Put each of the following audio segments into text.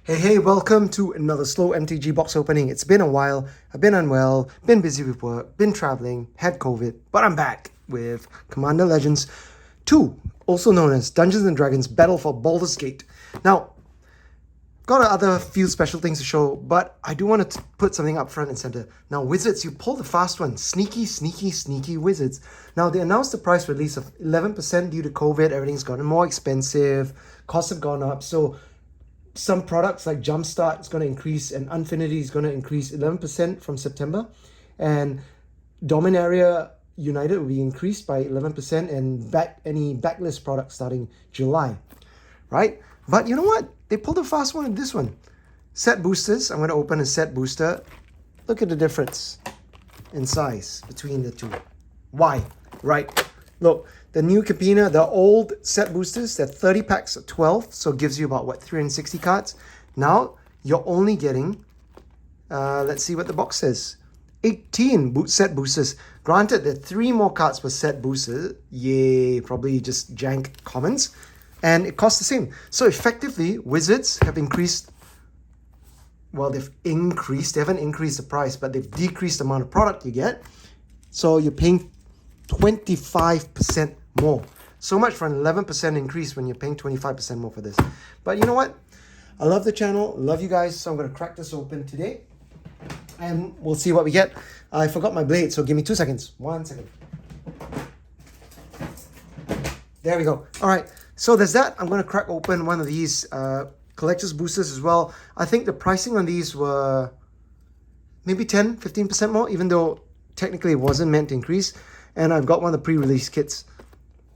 Hey, welcome to another slow MTG box opening. It's been a while, I've been unwell, been busy with work, been traveling, had COVID, but I'm back with Commander Legends 2, also known as Dungeons & Dragons Battle for Baldur's Gate. Now, got other few special things to show, but I do want to put something up front and center. Now, Wizards, you pulled the fast one. Sneaky Wizards. Now, they announced the price release of 11% due to COVID. Everything's gotten more expensive. Costs have gone up. So some products like Jumpstart is going to increase, and Unfinity is going to increase 11% from September, and Dominaria United will be increased by 11%, and any backlist products starting July, right? But you know what? They pulled a fast one in this one. Set boosters. I'm going to open a set booster. Look at the difference in size between the two. Why? Right. Look, the new Capina, the old set boosters, they're 30 packs of 12, so it gives you about, 360 cards. Now, you're only getting, let's see what the box says, 18 set boosters. Granted, there are 3 more cards per set booster. Yay, probably just jank commons. And it costs the same. So effectively, Wizards have increased, well, they haven't increased the price, but they've decreased the amount of product you get. So you're paying 25% more. So much for an 11% increase when you're paying 25% more for this. But you know what? I love the channel, love you guys, so I'm going to crack this open today. And we'll see what we get. I forgot my blade, so give me 2 seconds. 1 second. There we go. All right, so there's that. I'm going to crack open one of these collector's boosters as well. I think the pricing on these were maybe 10-15% more, even though technically it wasn't meant to increase. And I've got one of the pre-release kits.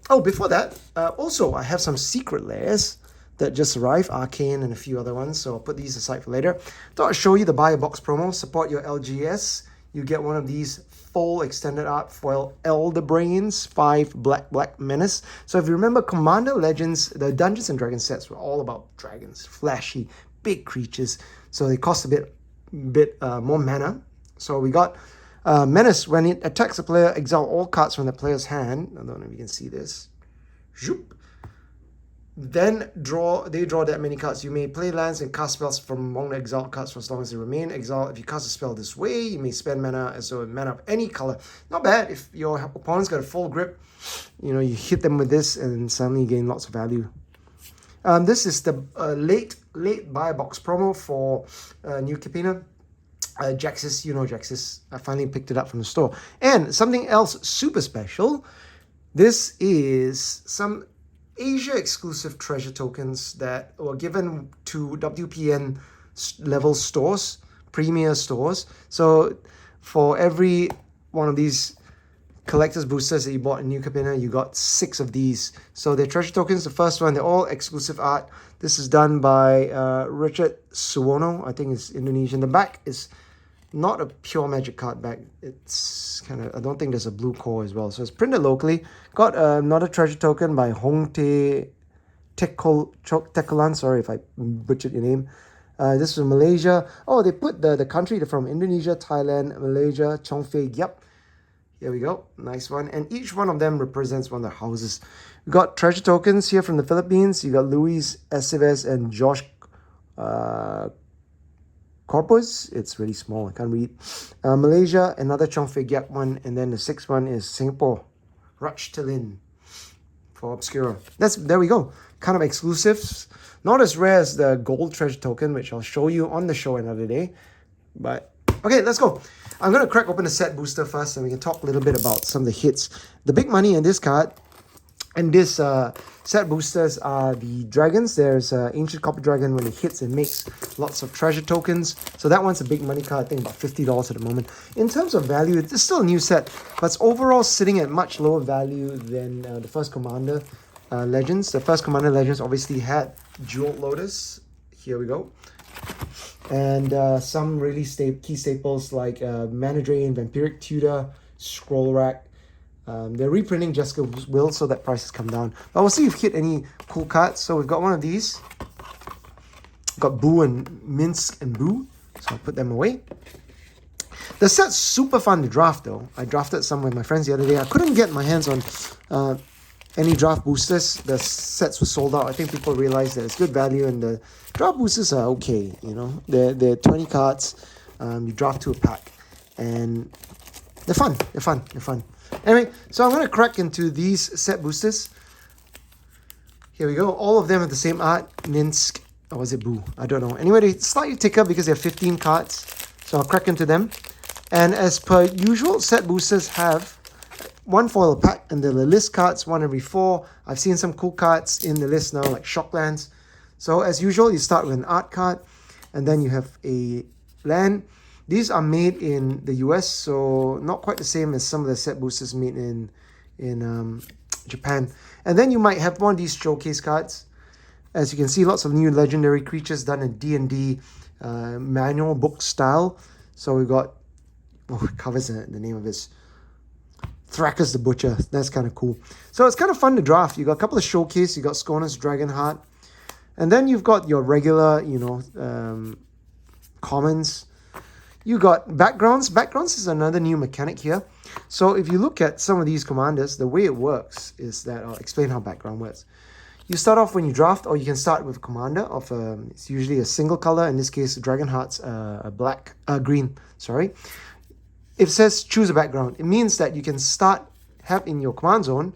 Oh, before that, also I have some secret layers that just arrived, Arcane and a few other ones, so I'll put these aside for later. Thought I'd show you the buy a box promo. Support your LGS. You get one of these full extended art foil Elder Brains 5 Black Menace. So if you remember, Commander Legends, the Dungeons & Dragons sets were all about dragons, flashy, big creatures. So they cost a bit more mana. So we got Menace. When it attacks a player, exile all cards from the player's hand. I don't know if you can see this. Zoop. Then they draw that many cards. You may play lands and cast spells from among the exiled cards for as long as they remain exiled. If you cast a spell this way, you may spend mana as a mana of any color. Not bad. If your opponent's got a full grip, you hit them with this and suddenly you gain lots of value. This is the late buy box promo for New Capina. Jaxis, Jaxis. I finally picked it up from the store. And something else super special. This is some Asia exclusive treasure tokens that were given to WPN level stores, premier stores. So for every one of these collector's boosters that you bought in New Capina, you got 6 of these. So they're treasure tokens. The first one, they're all exclusive art. This is done by Richard Suwono. I think it's Indonesian. The back is not a pure magic card back. It's kind of, I don't think there's a blue core as well. So it's printed locally. Got another treasure token by Hongtae Tekolan. Sorry if I butchered your name. This was Malaysia. Oh, they put the country from Indonesia, Thailand, Malaysia, Chongfei. Yep. Here we go. Nice one. And each one of them represents one of the houses. We got treasure tokens here from the Philippines. You got Luis Aceves and Josh Corpus. It's really small. I can't read. Malaysia, another Chongfei Gap one. And then the 6th one is Singapore. Rachtalin for Obscura. There we go. Kind of exclusives. Not as rare as the gold treasure token, which I'll show you on the show another day. But okay, let's go. I'm going to crack open the set booster first, and we can talk a little bit about some of the hits. The big money in this card and this set boosters are the dragons. There's Ancient Copper Dragon when it hits and makes lots of treasure tokens. So that one's a big money card. I think about $50 at the moment. In terms of value, it's still a new set, but it's overall sitting at much lower value than the first Commander Legends. The first Commander Legends obviously had Jeweled Lotus. Here we go. And some really key staples like Mana Drain, Vampiric Tutor, Scroll Rack. They're reprinting Jessica Will, so that price has come down. But we'll see if we hit any cool cards. So we've got one of these. We've got Boo and Minsk and Boo. So I'll put them away. The set's super fun to draft though. I drafted some with my friends the other day. I couldn't get my hands on any draft boosters. The sets were sold out. I think people realized that it's good value, and the draft boosters are okay. You know, they're 20 cards. You draft to a pack, and they're fun. They're fun. They're fun. Anyway, so I'm gonna crack into these set boosters. Here we go. All of them have the same art. Ninsk, or was it Boo? I don't know. Anyway, they slightly thicker because they have 15 cards. So I'll crack into them. And as per usual, set boosters have one foil pack, and they're the list cards, one every 4. I've seen some cool cards in the list now, like Shocklands. So as usual, you start with an art card, and then you have a land. These are made in the US, so not quite the same as some of the set boosters made in Japan. And then you might have one of these showcase cards. As you can see, lots of new legendary creatures done in D&D manual book style. So we've got, it covers the name of this, Thrakus the Butcher. That's kind of cool. So it's kind of fun to draft. You got a couple of showcase. You got Scorner's Dragonheart. And then you've got your regular, commons. You got backgrounds. Backgrounds is another new mechanic here. So if you look at some of these commanders, the way it works is that, I'll explain how background works. You start off when you draft, or you can start with a commander of it's usually a single color. In this case, Dragonheart's green. Sorry. If it says choose a background, it means that you can have in your command zone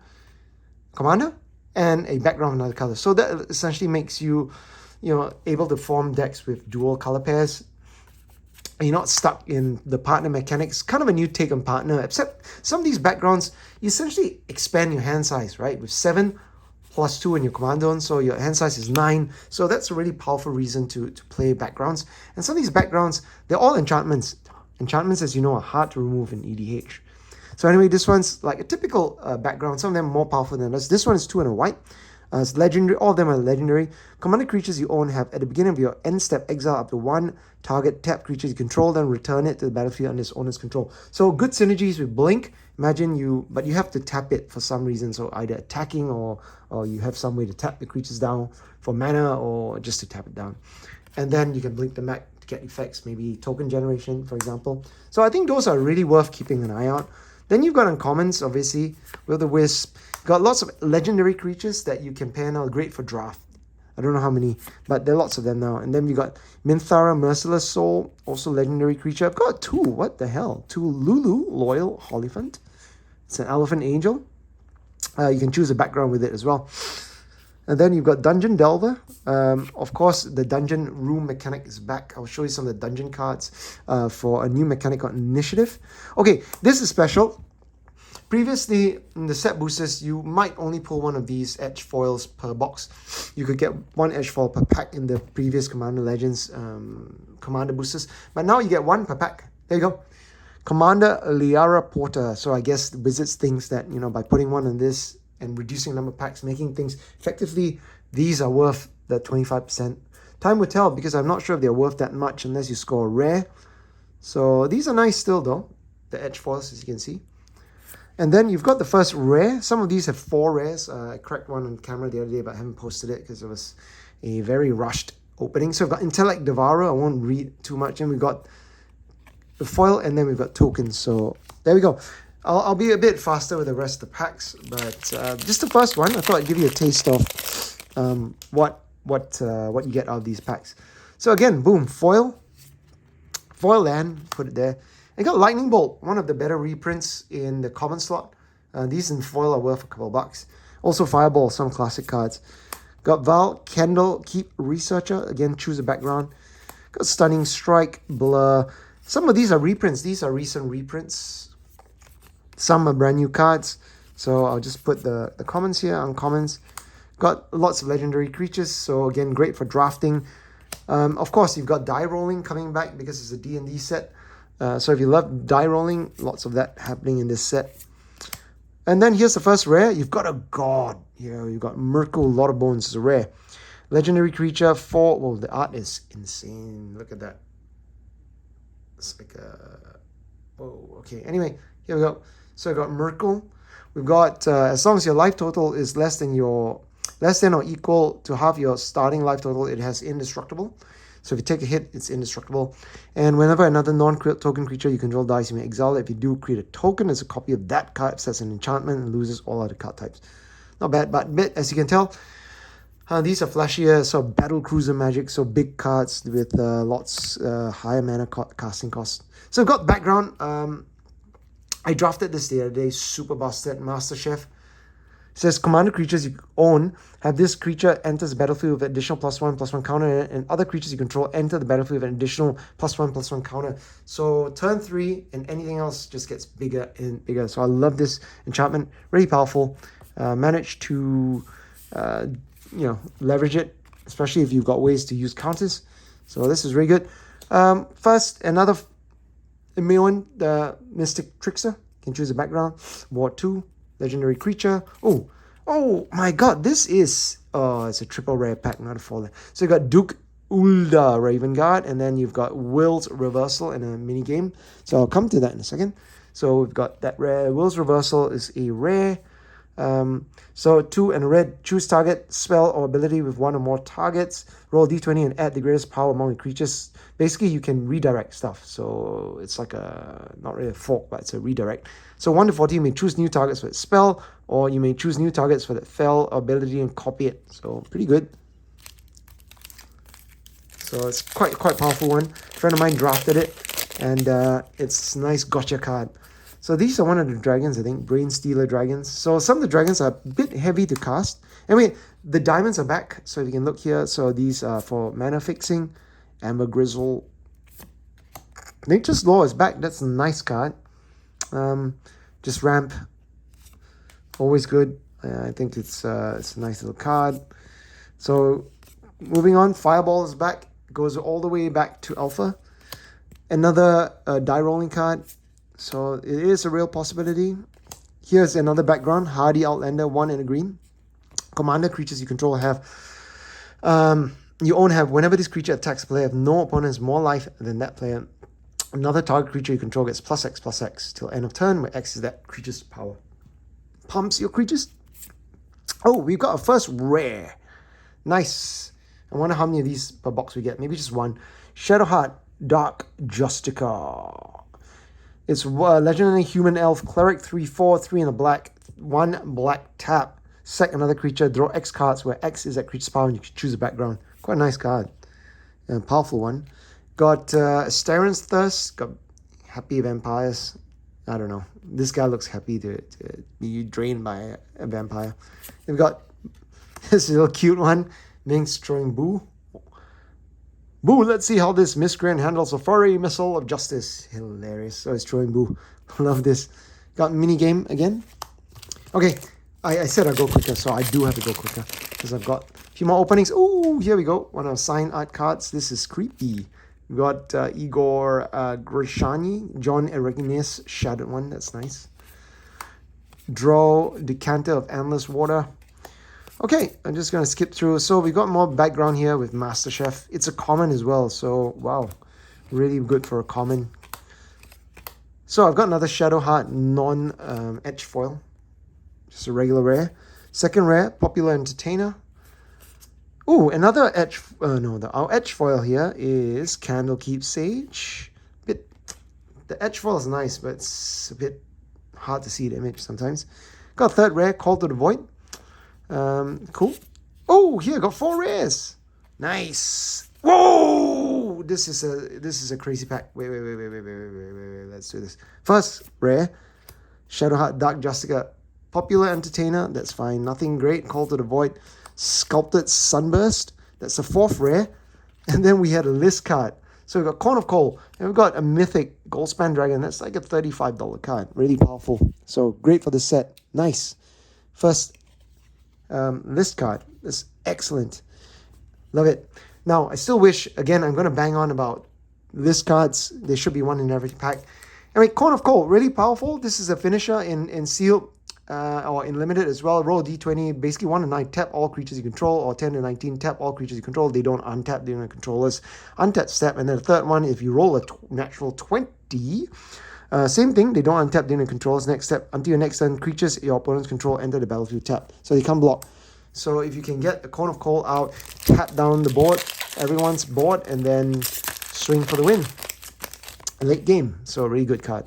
commander and a background of another color. So that essentially makes you, able to form decks with dual color pairs. And you're not stuck in the partner mechanics. Kind of a new take on partner, except some of these backgrounds, you essentially expand your hand size, right? With 7 plus 2 in your command zone, so your hand size is 9. So that's a really powerful reason to play backgrounds. And some of these backgrounds, they're all enchantments. Enchantments, as you know, are hard to remove in EDH. So anyway, this one's like a typical background. Some of them are more powerful than others. This one is 2 and a white. It's legendary. All of them are legendary. Commanded creatures you own have, at the beginning of your end step, exile up to 1 target tap creature you control, then return it to the battlefield under its owner's control. So good synergies with Blink. Imagine but you have to tap it for some reason. So either attacking or you have some way to tap the creatures down for mana, or just to tap it down. And then you can blink them back to get effects, maybe token generation, for example. So I think those are really worth keeping an eye out. Then you've got uncommons, obviously, with the Wisp. Got lots of legendary creatures that you can pair now, great for draft. I don't know how many, but there are lots of them now. And then we got Minthara, Merciless Soul, also legendary creature. I've got 2, what the hell? 2 Lulu, Loyal Hollyphant. It's an Elephant Angel. You can choose a background with it as well. And then you've got Dungeon Delver. Of course, the dungeon room mechanic is back. I'll show you some of the dungeon cards for a new mechanic on Initiative. Okay, this is special. Previously, in the set boosters, you might only pull one of these edge foils per box. You could get 1 edge foil per pack in the previous Commander Legends Commander boosters. But now you get 1 per pack. There you go. Commander Liara Porter. So I guess the Wizards thinks that, by putting 1 on this and reducing number of packs, making things effectively, these are worth the 25%. Time will tell, because I'm not sure if they're worth that much unless you score rare. So these are nice still though, the edge foils, as you can see. And then you've got the first rare. Some of these have 4 rares. I cracked one on camera the other day, but I haven't posted it because it was a very rushed opening. So we've got Intellect Devourer. I won't read too much. And we've got the foil, and then we've got tokens. So there we go. I'll be a bit faster with the rest of the packs, but just the first one, I thought I'd give you a taste of what you get out of these packs. So again, boom, foil land, put it there. I got Lightning Bolt, one of the better reprints in the common slot. These in foil are worth a couple bucks. Also Fireball, some classic cards. Got Val, Kendall, Keep Researcher. Again, choose a background. Got Stunning Strike, Blur. Some of these are reprints. These are recent reprints. Some are brand new cards. So I'll just put the commons here, uncommons. Got lots of legendary creatures. So again, great for drafting. Of course, you've got die rolling coming back because it's a D&D set. So if you love die rolling, lots of that happening in this set. And then here's the first rare. You've got a god. You've got Merkle, Lot of Bones is a rare. Legendary creature, 4. Well, the art is insane. Look at that. It's like a... Whoa, okay. Anyway, here we go. So we've got Merkle. We've got, as long as your life total is less than or equal to half your starting life total, it has indestructible. So if you take a hit, it's indestructible. And whenever another non-token creature you control dies, you may exile it. If you do create a token, it's a copy of that card. It sets an enchantment and loses all other card types. not bad, but as you can tell, these are flashier, sort of battle cruiser magic, so big cards with lots higher mana casting cost. So I've got background. I drafted this the other day, super busted, Master Chef. It says commander creatures you own have this creature enters the battlefield with additional +1/+1 counter, and other creatures you control enter the battlefield with an additional +1/+1 counter. So turn 3 and anything else just gets bigger and bigger. So I love this enchantment, really powerful. Managed to leverage it, especially if you've got ways to use counters. So this is really good. First, another Imeon, the Mystic Trickster. You can choose a background. Ward 2. Legendary creature. Oh my god, this is it's a triple rare pack, not a foil. So you got Duke Ulda Raven Guard, and then you've got Will's Reversal in a mini game. So I'll come to that in a second. So we've got that rare. Will's Reversal is a rare. So 2 and a red, choose target spell or ability with 1 or more targets, roll d20 and add the greatest power among the creatures. Basically you can redirect stuff, so it's like a, not really a fork, but it's a redirect. So 1 to 14, you may choose new targets for its spell, or you may choose new targets for that spell or ability and copy it. So pretty good. So it's quite powerful one. A friend of mine drafted it, and it's a nice gotcha card. So these are one of the dragons, I think, Brain Stealer dragons. So some of the dragons are a bit heavy to cast. Anyway, the diamonds are back, so if you can look here. So these are for mana fixing. Amber Grizzle. Nature's Law is back. That's a nice card. Just ramp. Always good. I think it's a nice little card. So moving on, Fireball is back. Goes all the way back to Alpha. Another die rolling card. So it is a real possibility. Here's another background. Hardy Outlander, 1 and a green. Commander creatures you control have... you own have, whenever this creature attacks a player, have no opponent has more life than that player. Another target creature you control gets +X/+X till end of turn, where X is that creature's power. Pumps your creatures. Oh, we've got a first rare. Nice. I wonder how many of these per box we get. Maybe just one. Shadowheart Dark Justica. It's legendary human elf, cleric 3/4, 3 in a black, 1 black tap. Sack another creature, draw X cards where X is that creature's power, and you can choose a background. Quite a nice card. And powerful one. Got Staren's Thirst, got Happy Vampires. I don't know. This guy looks happy to be drained by a vampire. We've got this little cute one, Ming's throwing Boo. Boo, let's see how this miscreant handles a furry missile of justice. Hilarious. So it's throwing Boo. Love this. Got mini game again. Okay, I said I'd go quicker, so I do have to go quicker because I've got a few more openings. Oh, here we go. One of our signed art cards. This is creepy. We got Igor Grishani, John Erignis, Shadowed One. That's nice. Draw Decanter of Endless Water. Okay, I'm just going to skip through. So we got more background here with Master Chef. It's a common as well, so wow. Really good for a common. So I've got another Shadowheart non-edge foil. Just a regular rare. Second rare, Popular Entertainer. Oh, another edge... our edge foil here is Candlekeep Sage. The edge foil is nice, but it's a bit hard to see the image sometimes. Got third rare, Call to the Void. Cool. Oh, here, got 4 rares. Nice. Whoa! This is a crazy pack. Wait. Let's do this. First rare, Shadowheart Dark Justica. Popular Entertainer. That's fine. Nothing great. Call to the Void. Sculpted Sunburst. That's the 4th rare. And then we had a list card. So we've got Corn of Coal. And we've got a Mythic Goldspan Dragon. That's like a $35 card. Really powerful. So great for the set. Nice. First list card. That's excellent. Love it. Now, I still wish, again, I'm going to bang on about list cards. There should be one in every pack. Anyway, Corn of Coal, really powerful. This is a finisher in sealed or in limited as well. Roll d20, basically 1 to 9, tap all creatures you control, or 10 to 19, tap all creatures you control. They don't untap during controllers. Untap step, and then the third one, if you roll a natural 20, same thing, they don't untap during controls. Next step, until your next turn, creatures your opponent's control enter the battlefield tap. So they can't block. So if you can get a Corn of Coal out, tap down the board, everyone's board, and then swing for the win. Late game. So a really good card.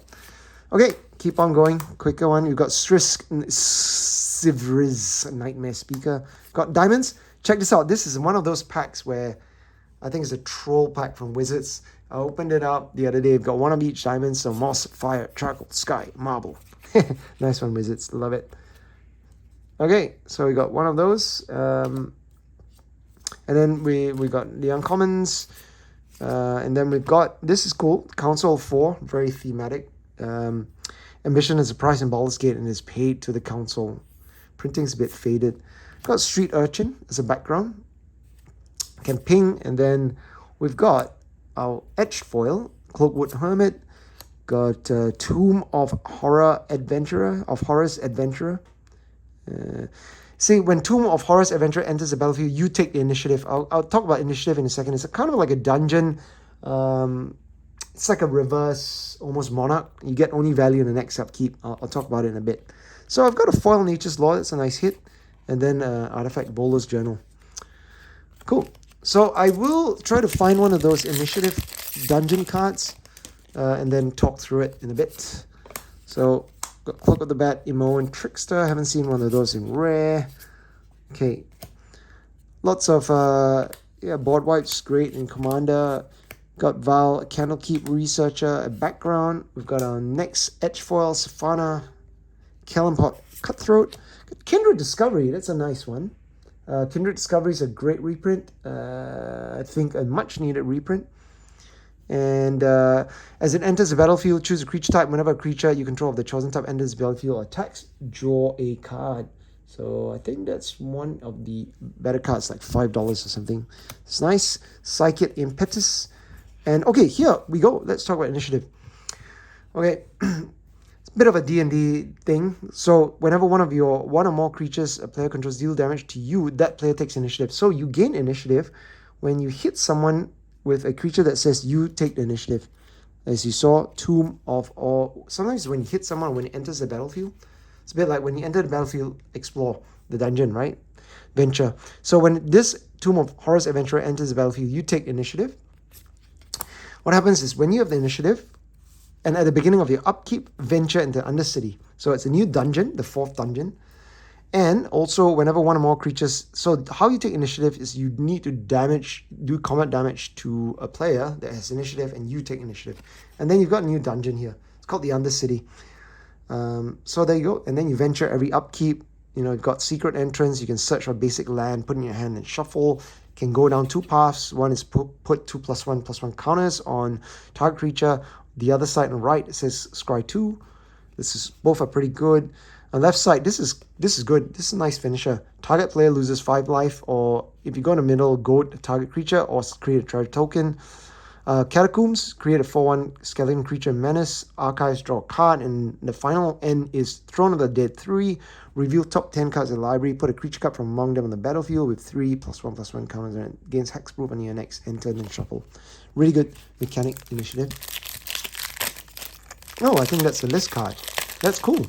Okay, keep on going. Quicker one. You've got Sivriz, Nightmare Speaker. Got diamonds. Check this out. This is one of those packs where I think it's a troll pack from Wizards. I opened it up the other day. I've got one of each diamond. So moss, fire, charcoal, sky, marble. Nice one, Wizards. Love it. Okay, so we got one of those. And then we got the uncommons. And then we've got, this is cool, Council of 4, very thematic. Ambition is a prize in Baldur's Gate and is paid to the council. Printing's a bit faded. Got Street Urchin as a background. Can ping, and then we've got our etched foil, Cloakwood Hermit. Got Tomb of Horror Adventurer, of Horror's Adventurer. See, when Tomb of Horror's Adventurer enters the battlefield, you take the initiative. I'll talk about initiative in a second. It's kind of like a dungeon. It's like a reverse, almost monarch. You get only value in the next upkeep. I'll talk about it in a bit. So I've got a foil Nature's Law. That's a nice hit. And then Artifact Bowler's Journal. Cool. So I will try to find one of those initiative dungeon cards and then talk through it in a bit. So got Cloak of the Bat, Emo, and Trickster. Haven't seen one of those in rare. Okay. Lots of board wipes, great in Commander. Got Val, Candlekeep Researcher, a background. We've got our next Edgefoil, Safana, Kellenpot, Cutthroat. Kindred Discovery, that's a nice one. Kindred Discovery is a great reprint. I think a much needed reprint. And as it enters the battlefield, choose a creature type. Whenever a creature you control of the chosen type enters the battlefield or attacks, draw a card. So I think that's one of the better cards, like $5 or something. It's nice. Psychic Impetus. And okay, here we go. Let's talk about initiative. Okay, it's a bit of a D&D thing. So whenever one or more creatures a player controls deal damage to you, that player takes initiative. So you gain initiative when you hit someone with a creature that says you take the initiative. As you saw, Tomb of All. Sometimes when you hit someone when it enters the battlefield, it's a bit like when you enter the battlefield, explore the dungeon, right? Venture. So when this Tomb of Horror's Adventurer enters the battlefield, you take initiative. What happens is when you have the initiative, and at the beginning of your upkeep, venture into Undercity. So it's a new dungeon, the 4th dungeon. And also, whenever one or more creatures... So how you take initiative is you need to do combat damage to a player that has initiative, and you take initiative. And then you've got a new dungeon here. It's called the Undercity. So there you go. And then you venture every upkeep. You know, you've got secret entrance. You can search for basic land, put in your hand and shuffle. Can go down 2 paths. One is put 2+1/+1 counters on target creature. The other side on the right, it says scry 2. Both are pretty good. On the left side, this is good. This is a nice finisher. Target player loses 5 life, or if you go in the middle, goad a target creature or create a treasure token. Catacombs, create a 4/1 skeleton creature menace. Archives, draw a card, and the final end is Throne of the Dead 3. Reveal top 10 cards in the library. Put a creature card from among them on the battlefield with 3+1/+1 counters and gains hexproof on your next enter and then shuffle. Really good mechanic initiative. Oh, I think that's a list card. That's cool.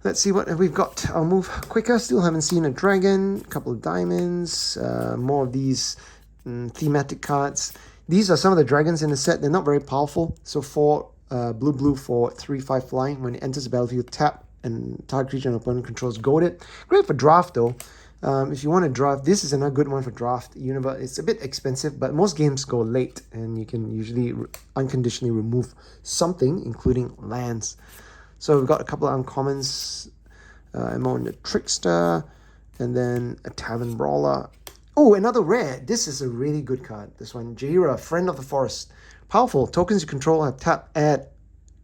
Let's see what we've got. I'll move quicker. Still haven't seen a dragon. A couple of diamonds. More of these thematic cards. These are some of the dragons in the set. They're not very powerful. So 4 blue for 3/5 flying. When it enters the battlefield, tap and target creature and opponent controls goad it. Great for draft though. If you want to draft, this is another good one for draft. It's a bit expensive, but most games go late, and you can usually unconditionally remove something, including lands. So we've got a couple of uncommons. I'm on the Trickster, and then a Tavern Brawler. Oh, another rare. This is a really good card. This one, Jaira, Friend of the Forest. Powerful. Tokens you control have tap, add,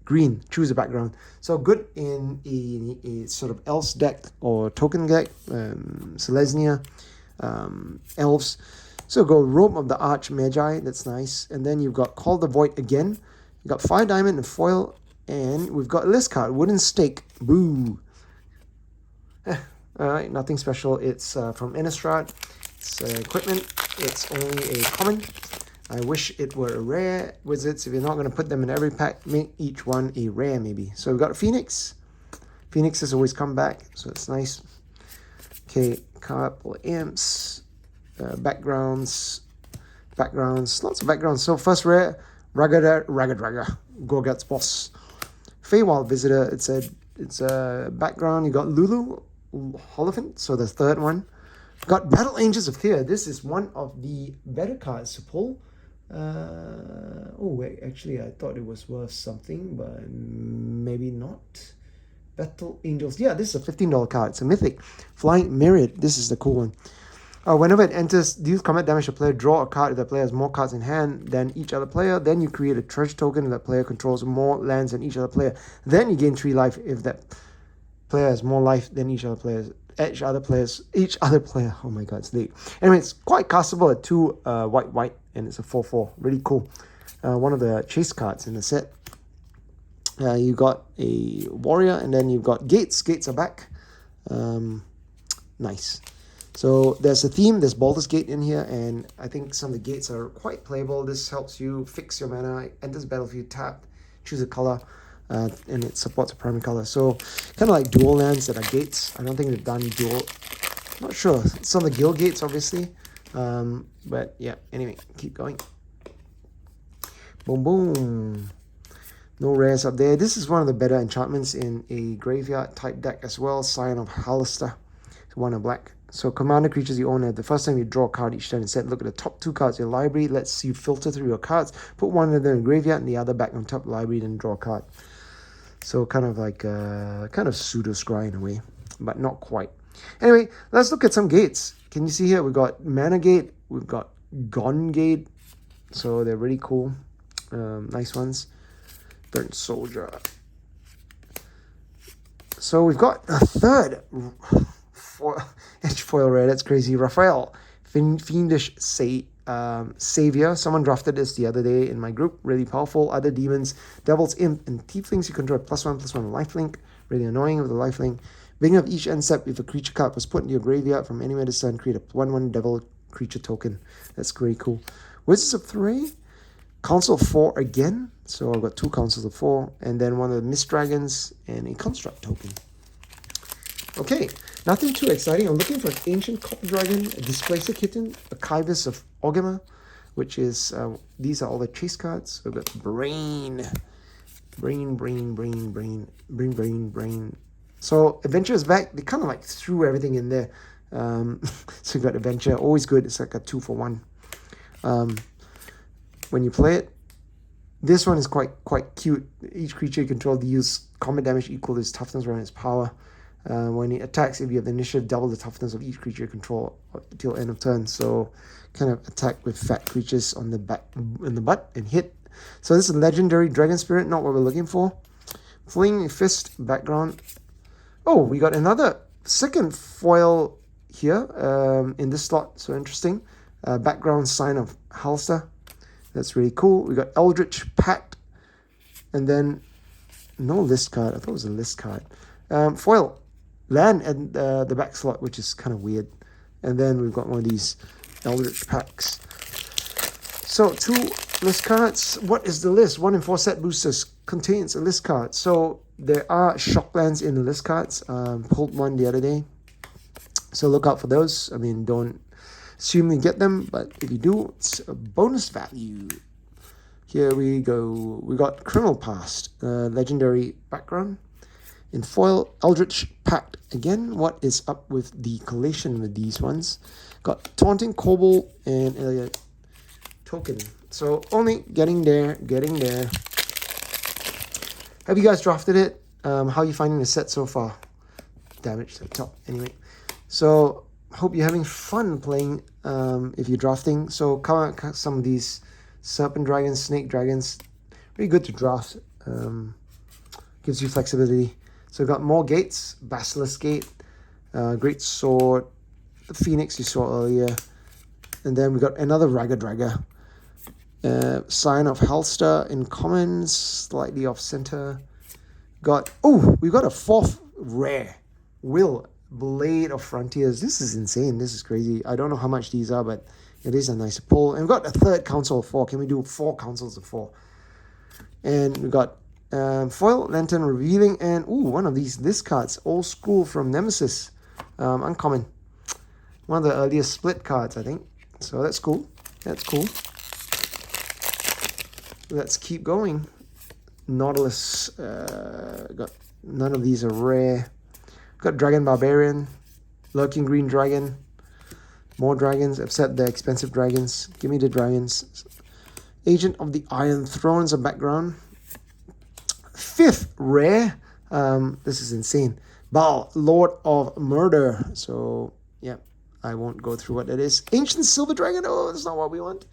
green. Choose a background. So good in a sort of Elves deck or token deck. Selesnya, Elves. So go Robe of the Arch Magi. That's nice. And then you've got Call the Void again. You've got 5 diamond and foil. And we've got a list card. Wooden Stake. Boo. Alright, nothing special. It's from Innistrad. It's equipment. It's only a common. I wish it were a rare. Wizards, if you're not going to put them in every pack, make each one a rare maybe. So we've got a Phoenix. Phoenix has always come back, so it's nice. Okay, couple imps. Backgrounds. Lots of backgrounds. So first rare, Ragged Gorgat's Boss. Feywild Visitor. It's a background. You got Lulu Holophant, so the third one. Got Battle Angels of Fear. This is one of the better cards to pull. Oh wait, actually I thought it was worth something, but maybe not. Battle Angels. Yeah, this is a $15 card. It's a mythic. Flying Myriad. This is the cool one. Whenever it enters, deals combat damage to the player, draw a card if the player has more cards in hand than each other player. Then you create a treasure token if that player controls more lands than each other player. Then you gain 3 life if that player has more life than each other player. Oh my god, it's late. Anyway, it's quite castable at 2 white, and it's a 4/4. Really cool. One of the chase cards in the set. You got a warrior, and then you've got gates. Gates are back. Nice. So there's a theme. There's Baldur's Gate in here, and I think some of the gates are quite playable. This helps you fix your mana. Enters the battlefield tapped. Choose a color. And it supports a primary color. So kind of like dual lands that are gates. I don't think they've done dual. Not sure. Some of the guild gates, obviously. But yeah, anyway, keep going. Boom, boom. No rares up there. This is one of the better enchantments in a graveyard type deck as well. Scion of Halaster. One of black. So commander creatures you own, the first time you draw a card each turn, instead look at the top 2 cards in your library. Lets you filter through your cards. Put one of them in the graveyard and the other back on top of the library, then draw a card. So kind of like kind of pseudo scry in a way, but not quite. Anyway, let's look at some gates. Can you see here? We've got Mana Gate, we've got Gone Gate. So they're really cool. Nice ones. Burnt Soldier. So we've got a third edge foil rare. That's crazy. Raphael, Fiendish Savior. Someone drafted this the other day in my group. Really powerful. Other demons, Devil's Imp, and Tieflings. You control +1/+1 lifelink. Really annoying with the lifelink. Beginning of each end step, if a creature card was put into your graveyard from anywhere this turn, create a 1/1 devil creature token. That's pretty cool. Wizards of 3. Council of 4 again. So I've got 2 Councils of 4. And then one of the Mist Dragons and a Construct token. Okay, nothing too exciting. I'm looking for an Ancient Copper Dragon, a Displacer Kitten, a Kivus of Orgrimmar, which is, these are all the chase cards. So we've got Brain. So Adventure is back. They kind of like threw everything in there. So we've got Adventure, always good. It's like a 2-for-1. When you play it, this one is quite cute. Each creature you control deals combat damage equal to its toughness around its power. When it attacks, if you have the initiative, double the toughness of each creature you control till end of turn. So kind of attack with fat creatures on the back, in the butt, and hit. So this is legendary Dragon Spirit, not what we're looking for. Fling Fist background. Oh, we got another second foil here in this slot. So interesting. Background Sign of Halster. That's really cool. We got Eldritch Pact. And then no list card. I thought it was a list card. Foil. Land and the back slot, which is kind of weird. And then we've got one of these Eldritch Packs. So 2 list cards. What is the list? 1 in 4 set boosters contains a list card. So there are Shocklands in the list cards. Pulled one the other day. So look out for those. I mean, don't assume you get them, but if you do, it's a bonus value. Here we go. We got Criminal Past, legendary background. In foil, Eldritch Pact. Again, what is up with the collation with these ones? Got Taunting Kobold and a token. So only getting there. Have you guys drafted it? How are you finding the set so far? Damage to the top. Anyway, so hope you're having fun playing if you're drafting. So come out some of these Serpent Dragons, Snake Dragons. Really good to draft. Gives you flexibility. So we've got more gates. Basilisk Gate. Great Sword. The Phoenix you saw earlier. And then we got another Raga Draga. Sign of Halster in commons. Slightly off center. We've got a 4th rare. Will. Blade of Frontiers. This is insane. This is crazy. I don't know how much these are, but it is a nice pull. And we've got a 3rd Council of 4. Can we do 4 Councils of 4? And we got foil, Lantern Revealing, and one of these list cards. Old school from Nemesis. Uncommon. One of the earliest split cards, I think. So that's cool. Let's keep going. Nautilus. Got none of these are rare. Got Dragon Barbarian, Lurking Green Dragon, more dragons, except the expensive dragons. Give me the dragons. Agent of the Iron Throne's a background. 5th rare. This is insane. Baal, Lord of Murder. So, yeah, I won't go through what that is. Ancient Silver Dragon. Oh, that's not what we want.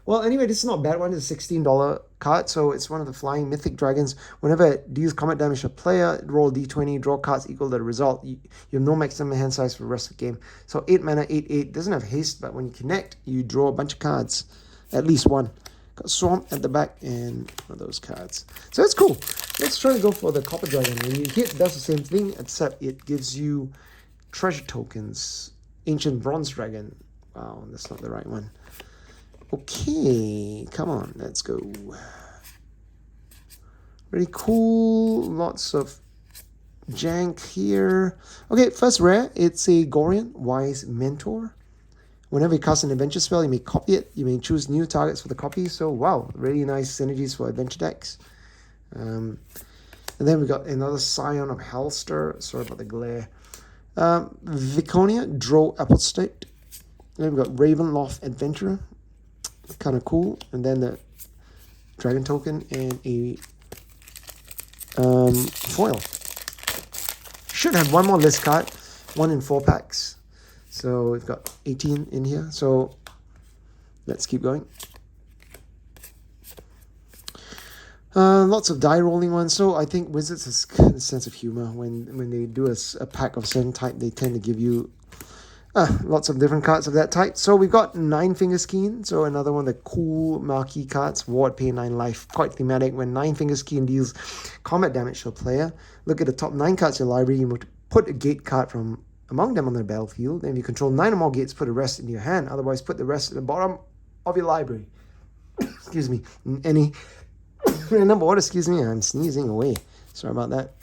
Well, anyway, this is not a bad one. It's a $16 card, so it's one of the flying mythic dragons. Whenever it deals combat damage to a player, roll d20, draw cards equal to the result. You have no maximum hand size for the rest of the game. So 8 mana, 8/8. Doesn't have haste, but when you connect, you draw a bunch of cards. At least one. Got Swamp at the back and one of those cards. So that's cool. Let's try to go for the Copper Dragon. When you hit, it does the same thing, except it gives you treasure tokens. Ancient Bronze Dragon. Wow, that's not the right one. Okay, come on, let's go. Really cool, lots of jank here. Okay, first rare, it's a Gorian, Wise Mentor. Whenever you cast an adventure spell, you may copy it. You may choose new targets for the copy. So, wow, really nice synergies for adventure decks. And then we got another Scion of Hellster. Sorry about the glare. Viconia, Drow Applestate. Then we got Ravenloft Adventurer. Kind of cool. And then the Dragon Token and a foil. Should have one more list card. 1 in 4 packs. So we've got 18 in here. So let's keep going. Lots of die rolling ones. So I think Wizards has a sense of humor. When they do a pack of certain type, they tend to give you lots of different cards of that type. So we've got 9 Fingers Keen. So another one of the cool marquee cards. Ward, Pay 9 Life. Quite thematic. When 9 Fingers Keen deals combat damage to a player, look at the top 9 cards in your library. You put a gate card from among them on the battlefield. And if you control 9 or more gates, put the rest in your hand. Otherwise, put the rest at the bottom of your library. Excuse me. Any number order, excuse me. I'm sneezing away. Sorry about that.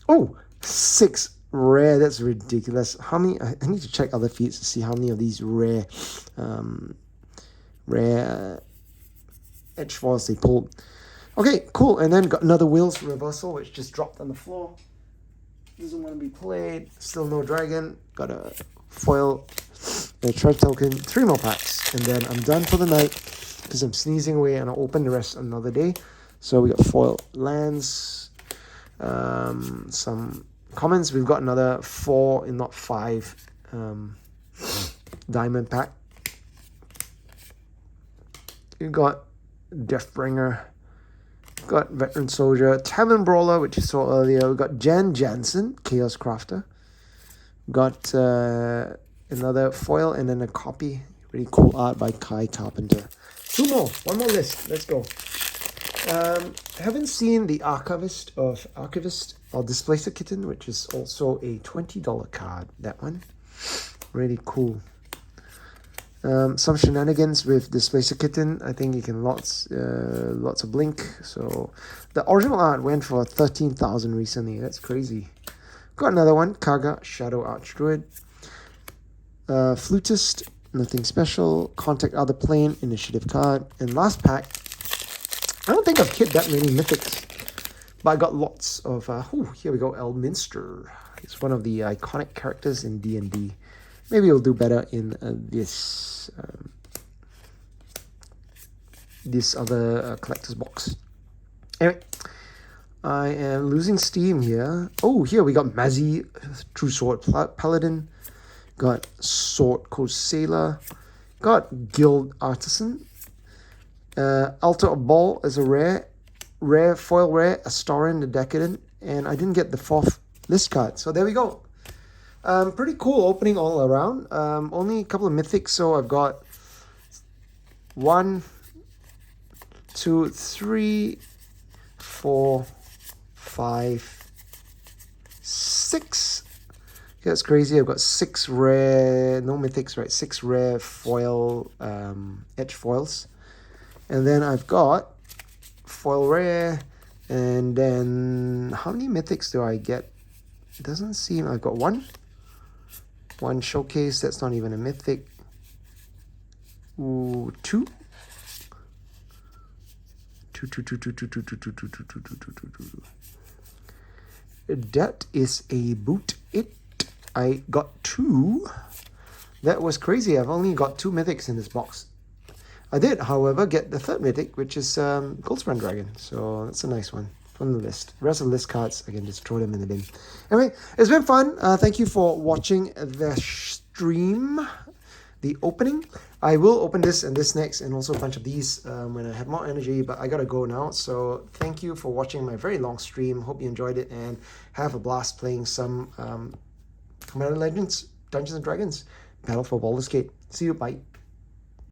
Oh, 6 rare. That's ridiculous. How many? I need to check other feeds to see how many of these rare edge foils they pulled. Okay, cool. And then got another Will's Reversal, which just dropped on the floor. Doesn't want to be played. Still no dragon. Got a foil, a treasure token. 3 more packs. And then I'm done for the night because I'm sneezing away and I'll open the rest another day. So we got foil lands, some commons. We've got another 4 and not 5 diamond pack. You got Deathbringer. Got Veteran Soldier, Tavern Brawler, which you saw earlier. We got Jan Jansen, Chaos Crafter. Got another foil and then a copy. Really cool art by Kai Carpenter. 2 more. 1 more list. Let's go. Haven't seen the Archivist or Displacer Kitten, which is also a $20 card. That one. Really cool. Some shenanigans with Displacer Kitten. I think you can lots of blink. So the original art went for 13,000 recently. That's crazy. Got another one. Kaga, Shadow Archdruid. Flutist, nothing special. Contact Other Plane, Initiative card. And last pack. I don't think I've hit that many mythics. But I got lots of... here we go. Elminster. It's one of the iconic characters in D&D. Maybe we'll do better in this other collector's box. Anyway, I am losing steam here. Oh, here we got Mazzy, True Sword Paladin. Got Sword Coast Sailor. Got Guild Artisan. Altar of Ball is a rare foil rare, Astarion the Decadent. And I didn't get the 4th list card. So there we go. Pretty cool opening all around. Only a couple of mythics, so I've got 1, 2, 3, 4, 5, 6. Okay, that's crazy. I've got 6 rare, no mythics, right? 6 rare foil, edge foils. And then I've got foil rare, and then how many mythics do I get? It doesn't seem, I've got 1 showcase, that's not even a mythic. Ooh, 2. That is a boot it. I got 2. That was crazy. I've only got 2 mythics in this box. I did, however, get the 3rd mythic, which is Goldspan Dragon. So that's a nice one from the list. The rest of the list cards, I can just throw them in the bin. Anyway, it's been fun. Thank you for watching the stream, the opening. I will open this and this next, and also a bunch of these when I have more energy, but I gotta go now. So thank you for watching my very long stream. Hope you enjoyed it and have a blast playing some Commander Legends, Dungeons & Dragons, Battle for Baldur's Gate. See you, bye.